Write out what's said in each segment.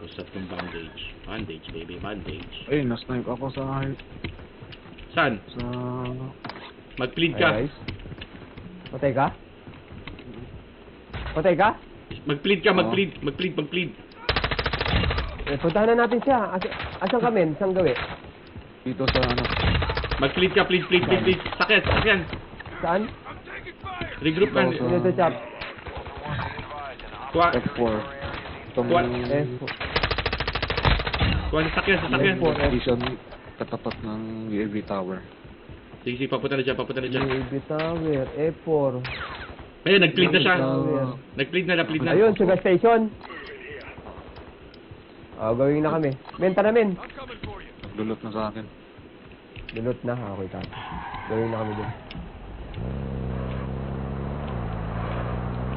Usap ng bandage. Bandage, baby, bandage. Ay, na-snipe ako sa... Saan? Sa... Mag-plead ka. Ay, guys. Patay ka? Patay ka? Mag-plead ka, mag-plead. Mag-plead, mag-plead. Eh, puntahan na natin siya. Asan kami? Saan gawi? Dito sa ano... Mag-plead ka, please, please, please, please. Sakyan, sakyan. Saan? Regroup ka. Dito Dito, chap. Kuha, F4. Itong... What? Eh, kuha, sakyan, sakyan. Position katapat ng UAV tower. Sige, sige, papunta na dyan, papunta na dyan. UAV Tower, E4. Ayun, nag-plead na siya. Tower. Nag-plead na, nag-plead na. Ayun, sugar station. Gawin na kami. Benta namin. Lulot na sa akin. Dulot na. Okay, tata. Gawin na kami dun.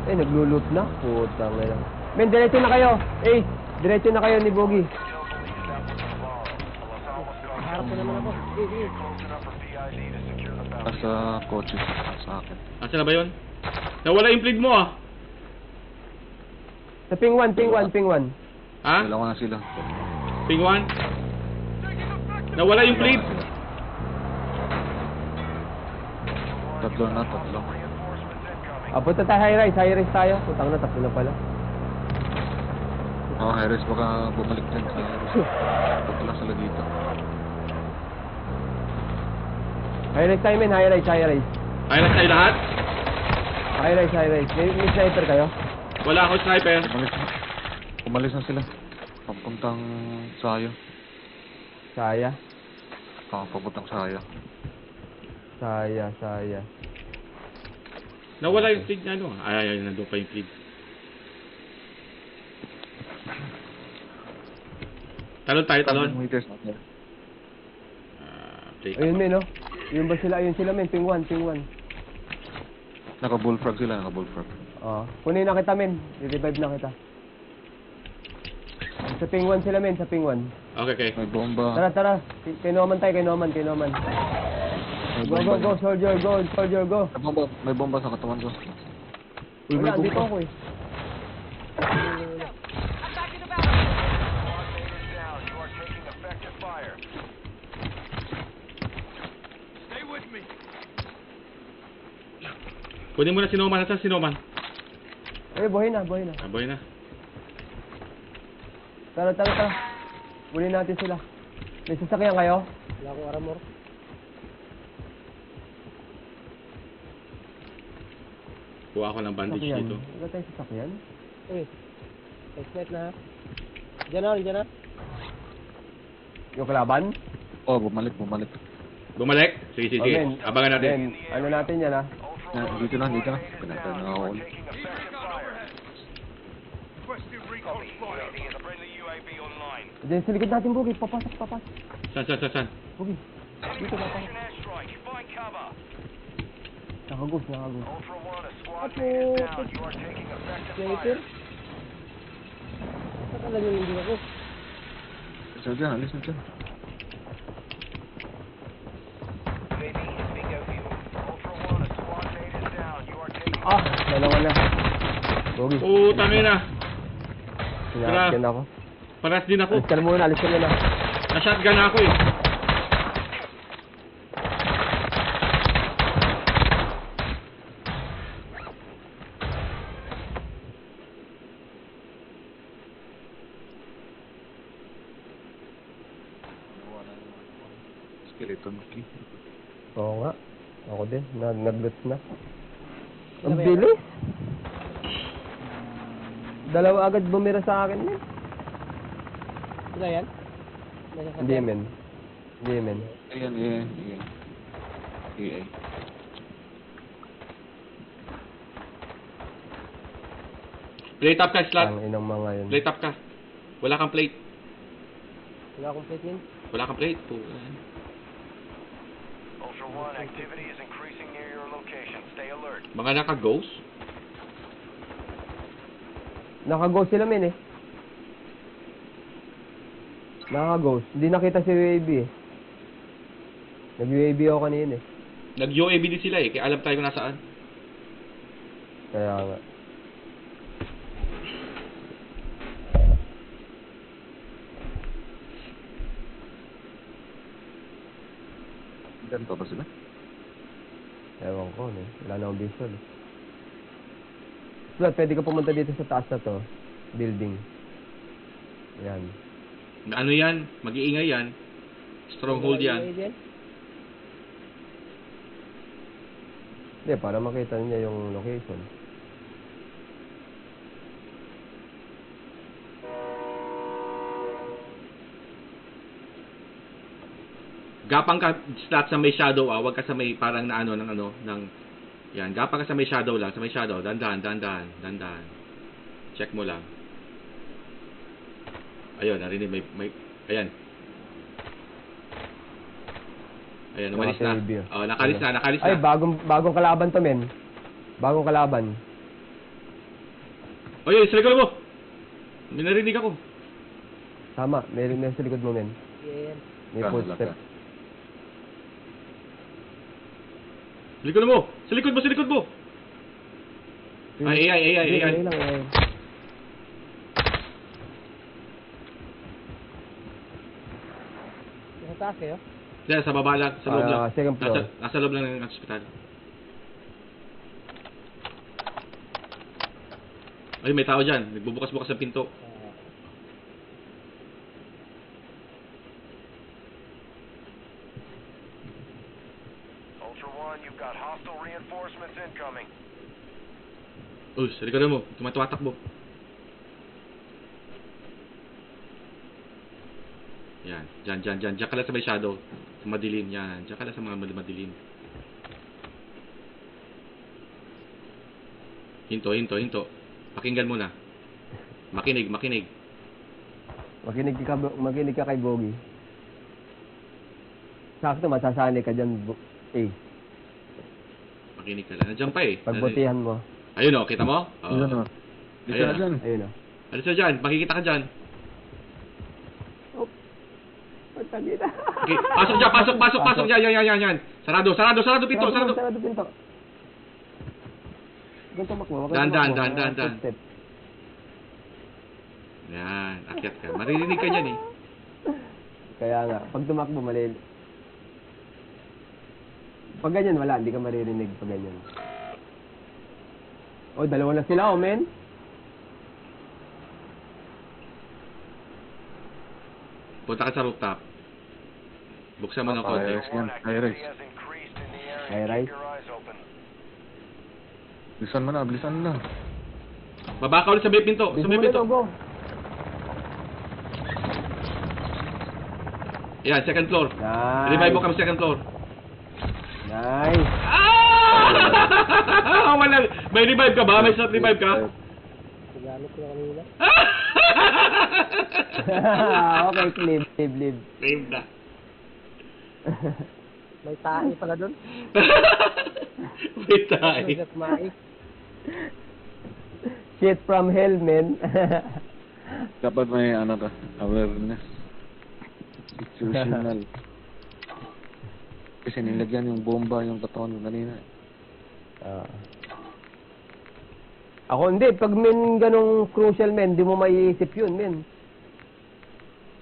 Eh, naglulot na. Putang ina. Men, diretso na kayo. Eh, diretso na kayo ni Bogi. Harap ko naman ako. Sa kotse sa akin. Asa na ba yun? Nawala yung plead mo ah. Sa ping 1, ping 1, ping 1. Ha? Dalawa na sila. Ping 1? Nawala yung plead. Tatlo na, tatlo. Punta tayo high-rise tayo. Putang na, tatlo na pala. Harris, baka bumalik din sa Harris. Tatlo lang sila dito. High-rise tayo, men. High-rise. Ay, na tayo lahat? High-rise. May sniper kayo? Wala akong sniper. Umalis na sila. Papuntang Sayo. Saya. Papuntang Sayo. Saya. Nawala yung plead na ano. Ay, nandun pa yung plead. Talon tayo, talon. Play Ayun, men, no? Yun ba sila? Ayun sila, men. Ping 1. Naka-bullfrog sila, naka-bullfrog. Kunin na kita, men. I-revive na kita. Sa ping 1 sila, men. Sa ping 1. Okay, okay. May bomba. Tara. Kay Noman tayo, kay Noman. Go, soldier, go. May bomba sa katawan ko. Wala, andito ako eh. Kunin mo na si Noman. Nasaan si Noman? Buhay na. Boy na. Tara. Kunin natin sila. May sasakyan kayo? Wala akong armor. Kuha ako ng bandage dito. Wala tayong sasakyan? Excited na ha? Diyan na. Yung kalaban? Bumalik. Bumalik? Sige. Men, Abangan natin. men, ano natin yan ha? Dito na. Pinatay na ako ulit. Diyan sa likod natin, Bogi. Papasok. Saan? Bogi. Dito papasok. Nakagos. Sniper? Saan lang yung ako? So dyan, alis na dyan. Dalawa na. Bogi. Tangin na. Sinakyan ako. Paras din ako. Alis ka muna. Na-shotgun ako eh. Skeleton key. Oo nga. Ako din. Nag-loot na. Ang bilis. Dalawa agad bumira sa akin, men. Sila yan? Hindi, men. Ayan. EA. Plate up ka, slot. Ang inang mga yun. Plate up ka. Wala kang plate. Wala akong plate yun. Wala kang plate. Ultra One, activity is increasing near your location. Stay alert. Mga naka-ghost? Naka-ghost sila, men eh. Naka-ghost. Hindi nakita si UAV eh. Nag-UAV ako kanina eh. Nag-UAV din sila eh. Kaya alam tayo kung nasaan. Kaya nga. Ganito ba sila? Ewan ko, no? Wala na akong visual. Slot, pwede ka pumunta dito sa taas na to. Building. Ayan. Ano yan? Mag-iingay yan. Stronghold yan. Hindi, para makita niya yung location. Gapang ka slot sa may shadow ah, wag ka sa may parang na ano ng ano ng yan, gapang ka sa may shadow lang, sa may shadow, dandan. Check mo lang. Ayun, narinig may ayan. Ayan, umalis na. Naka-beer. Oh, nakalis na. Ay, bagong kalaban to, men. Bagong kalaban. Oy, sa likod mo. May narinig ako. Tama, may sa likod mo, men. Yan. May Kano footstep. lang Sa likod mo. Sa likod mo. Ay, AI. Ay lang, AI. Nasa taas kayo? Diyan, sa baba lang, sa loob lang. Second floor. Nasa loob lang ng hospital. Ay, may tao dyan. Nagbubukas-bukas ng pinto. Ultra One, you've got hostile reinforcements incoming. Uy, sa likod mo. Tumatatakbo. Yan. Diyan. Diyan ka lang sa may shadow. Sa madilim. Yan. Diyan ka lang sa mga madilim. Hinto. Pakinggan mo na. Makinig. Makinig ka kay Gogi. Sakto, masasanay ka dyan. Makinig ka lang. Nandiyan pa eh. Pagbutihan mo. Ayun o, kita mo? Oo. Ayun o. Dito Ayun. na dyan. Ayun o. Ano siya dyan? Makikita ka dyan. Pagkagita. Okay. Pasok dyan. Pasok. Yan. Sarado pinto. Sarado pinto. Ganito makmo. Dan. Yan. Akyat ka. Maririnig ka dyan eh. Kaya nga, pag tumakbo, mali. Pag ganyan, wala. Hindi ka maririnig pag ganyan. Oh, dalawa na sila, men. Punta ka sa rooftop. Buksan mo ng konti. Yes, yan. Activity has increased in the area. High-rise. Keep your eyes open. Bilisan mo na. Baba ka ulit sa may pinto. Sa may pinto. Go. Yan, second floor. Nice. Revive mo kami second floor. Nice. Wala. May revive ka ba? May shot revive ka? Nagamit ko na kanina. Okay, leave. Save na. May tae pala doon. May tayo. Sugat maik. Shit from hell, men. Dapat may awareness. Situational. Kasi nilagyan yung bomba yung katawan ko kanina. Ako hindi. Pag men ganong crucial, men, di mo maiisip yun, men.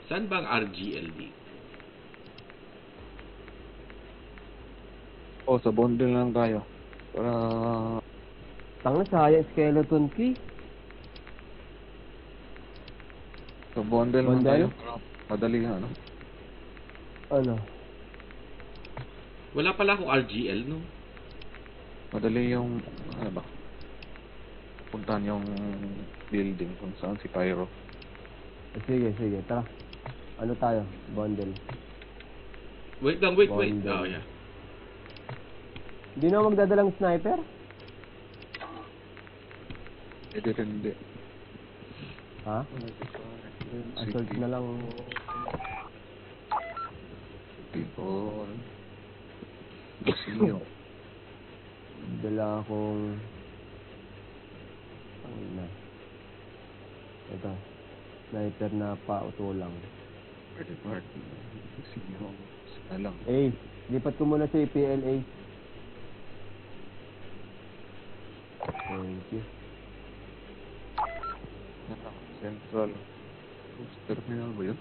Saan bang RGLD? Sa bundle lang tayo. Para... Tanga, sayang skeleton key. Sa bundle lang tayo. Madali ano. Ano? Wala pala akong RGL, no? Madali yung... Ano ba? Puntahan yung building kung saan si Pyro. Sige. Tara. Ano tayo? Bundle. Wait. Bonding. Oh, yeah. Hindi na magdadalang sniper? Hindi. Ha? Assault na lang. People. Basilio. Dala akong... Ano na. Ito. Sniper na pauto lang. Pretty part. Basilio. Saka lang. Lipat ko muna sa PLA. Thank you. Central. Terminal ba yun?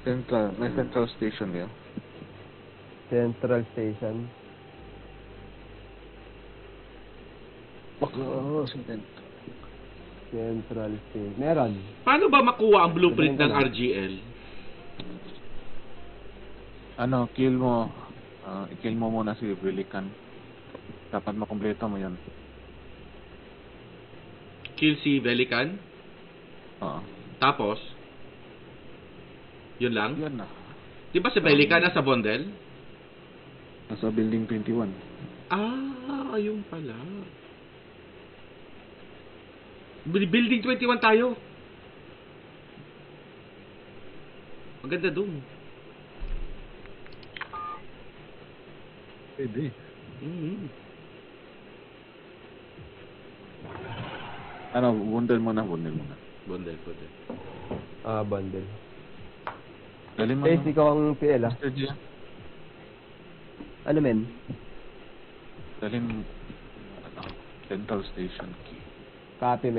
Central. May central station ba yun? Central Station. Oo, accident. Central Station. Meron. Paano ba makuha ang blueprint ng Magaling ka na. RGL? Ano, kill mo. I-kill mo muna si Pelican. Dapat makumpleto mo yan. Kill si Velican? Oo. Tapos? Yun lang? Yan na. Di ba si Velican nasa bundle? Nasa building 21. Ah, ayun pala. Building 21 tayo. Maganda dun. Pwede. Mm-hmm. Ano, bundle muna. Bundle. Bundle. Dali mo. Ace, ikaw ang PL ah. Mr. G. Ano men? Dalhin, Central Station key. Copy,